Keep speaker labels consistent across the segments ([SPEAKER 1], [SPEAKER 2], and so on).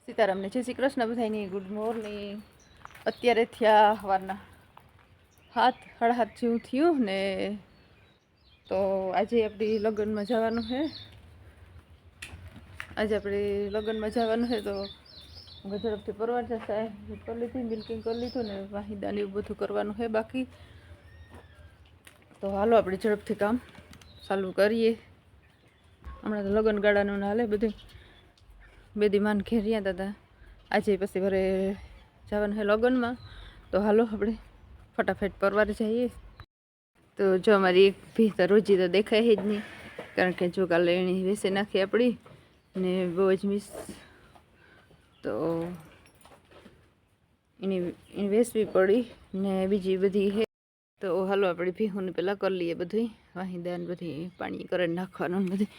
[SPEAKER 1] સીતારામને જય શ્રી કૃષ્ણ બધાની ગુડ મોર્નિંગ। અત્યારે થયા સવારના 7:30 જેવું થયું ને। તો આજે આપણે લગ્નમાં જવાનું છે। તો ઝડપથી પરવાર જશે કરી લીધી, મિલ્કિંગ કરી લીધું ને વાહિદાને એવું બધું કરવાનું છે બાકી। તો હાલો આપણે ઝડપથી કામ ચાલુ કરીએ। હમણાં તો લગ્ન ગાળાનું હાલે બધું। બેદી માન ઘેર રહ્યા હતા આજે, પછી ઘરે જવાનું છે લગ્નમાં। તો હાલો આપણે ફટાફટ પરવાર જઈએ। તો જો અમારી એક ભી તો રોજી તો દેખાય જ નહીં, કારણ કે જો કાલે એની વેસે નાખી આપણી ને બહુ જ મિસ, તો એની વેસવી પડી ને બીજી બધી છે। તો હાલો આપણે ભીહુંને પહેલાં કરી લઈએ બધું વાહિદાન બધી પાણી કરે નાખવાનું બધું।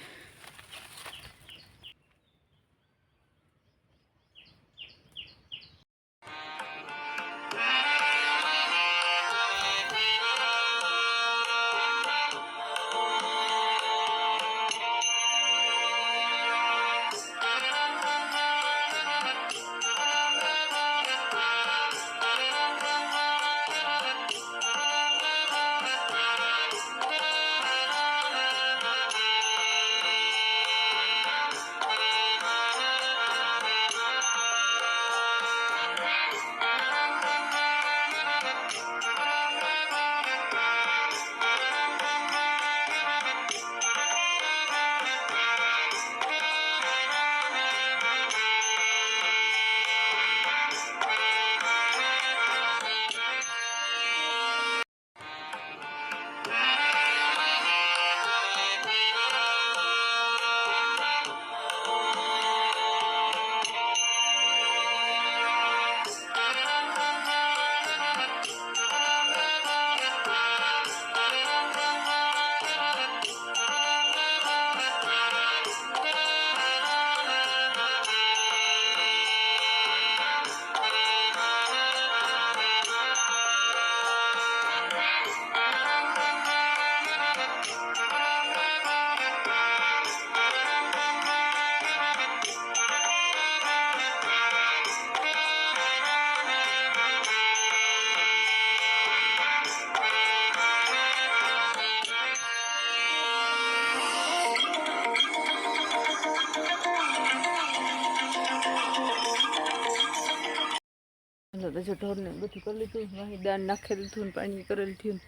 [SPEAKER 1] તો જો ઢોરને બધું કરી લીધું, વાહી દાન નાખી દીધું ને પાણી કરેલું થયું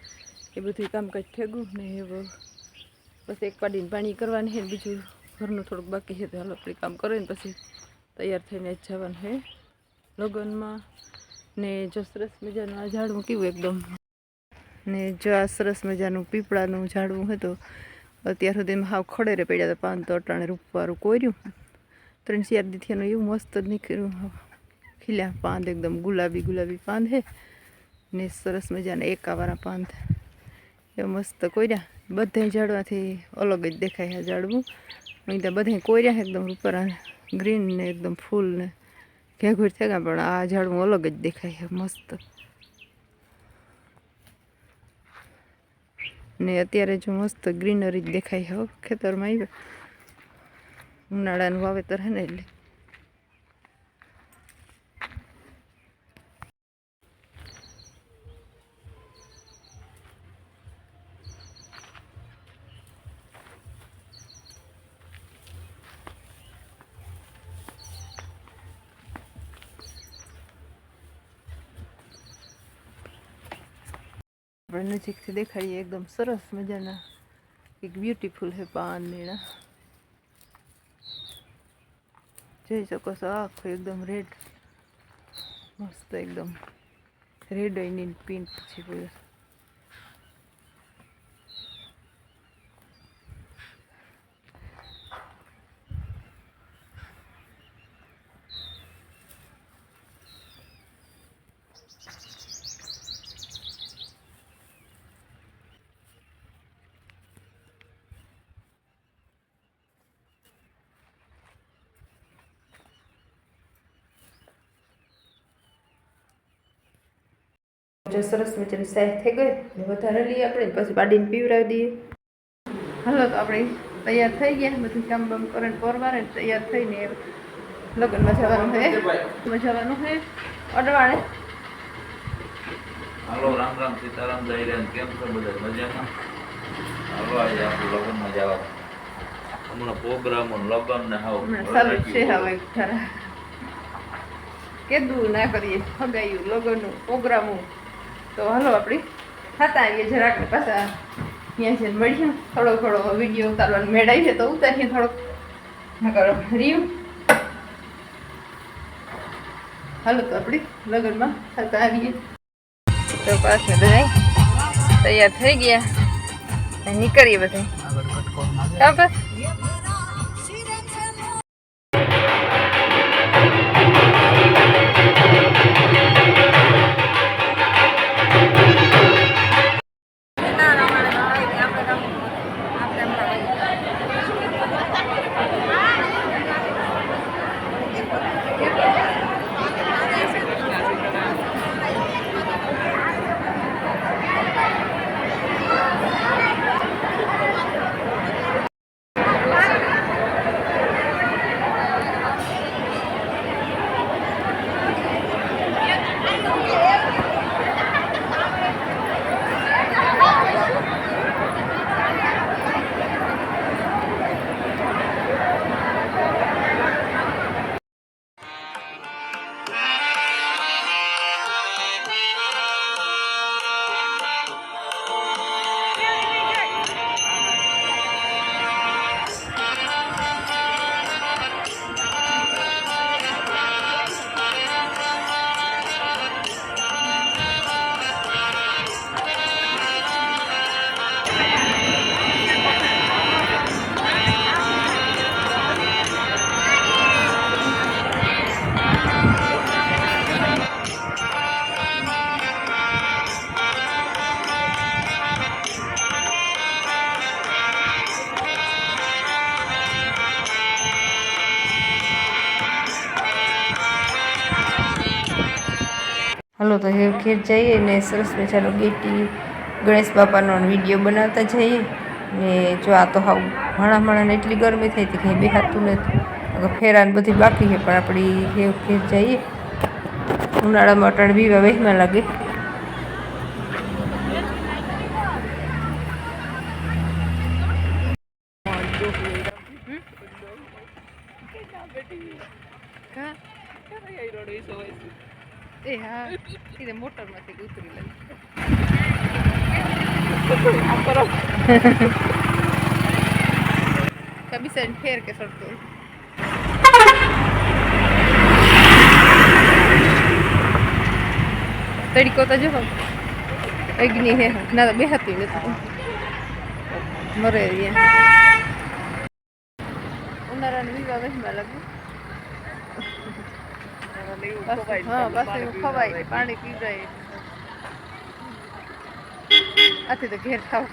[SPEAKER 1] એ બધું કામકાજ થેગું ને હવે પછી એક પાડીને પાણી કરવાની છે, બીજું ઘરનું થોડુંક બાકી છે। તો હાલો આપણે કામ કરીને પછી તૈયાર થઈને જ જવાનું છે લગ્નમાં। ને જો સરસ મજાનું આ ઝાડવું કેવું એકદમ, ને જો આ સરસ મજાનું પીપળાનું ઝાડવું હતું અત્યાર સુધીમાં હાવ ખડેરે પડ્યા હતા, પાન તો અટાણે રૂપવાળું કોર્યું 3-4 દીથીનું એવું મસ્ત જ નીકળ્યું, ખીલ્યા પાંદ એકદમ ગુલાબી ગુલાબી પાંદ હે ને સરસ મજાના એકાવાળા પાંદ એ મસ્ત કોર્યા। બધા ઝાડવાથી અલગ જ દેખાય છે ઝાડવું, અહીં તો બધા કોર્યા એકદમ ઉપર ગ્રીન ને એકદમ ફૂલ ને ઘેઘૂર થઈ ગયા, પણ આ ઝાડવું અલગ જ દેખાય છે મસ્ત। ને અત્યારે જો મસ્ત ગ્રીનરી જ દેખાય છે ખેતરમાં આવ્યા, ઉનાળાનું વાવેતર છે ને એટલે। આપણે નજીકથી દેખાડીએ એકદમ સરસ મજાના એક બ્યુટીફુલ છે પાન મેળા, જોઈ શકો છો આખું એકદમ રેડ મસ્ત એકદમ રેડ એની પિંક છે બધું। જો સરસ મજાની સાઈઝ થઈ ગઈ ને વધારે લઈએ આપણે, પછી પાડીને પીવડાવી દઈએ। હાલો તો આપણે તૈયાર થઈ ગયા, બધું કામ બામ કરીને પરવારે તૈયાર થઈને લગ્નમાં જવાનું છે જવાનું છે અડવાણે.
[SPEAKER 2] હાલો રામ રામ સીતારામ જઈ રહ્યા કેમ છો બધા મજામાં? હાલો આજે આપણે લગ્નમાં જવા હમણાં પ્રોગ્રામ લગ્ન ને
[SPEAKER 1] ચાલુ છે હવે ખરા કીધું ના કરીએ ફગાયું લગ્નનું પ્રોગ્રામો તો હાલો આપણી થતા આવીએ જરાક પાછા ત્યાં જઈને મળીએ થોડો વિડીયો ઉતારવાનો મેળાઈ છે તો ઉતારીએ થોડોક નકર રહ્યું. હાલો તો આપણી લગ્નમાં થતા આવીએ. તો પાછા બધા તૈયાર થઈ ગયા નીકળીએ બધા. હાલો તો ઘેર જઈએ ને સરસ મજાનો ગેટી ગણેશ બાપાનો વિડીયો બનાવતા જઈએ ને જો આ તો હાવ માણાને એટલી ગરમી થઈ હતી કંઈ બેહાતું નથી ફેરાને બધી બાકી છે પણ આપણી ઘેર જઈએ ઉનાળામાં અટાણ બીવા વહેમાં લાગે. એ હા સીધે મોટરમાંથી ઉતરી લઈ કબીસન ફેર કે સરતો તડકો તો જો અગ્નિ હે ના તો બેહાતી નથી મરે ઉનાળાને વિવાહ વહેમાં લાગે. હા બસ એવું ખવાય પાણી પીવડાય આથી તો ઘેર ખાવ.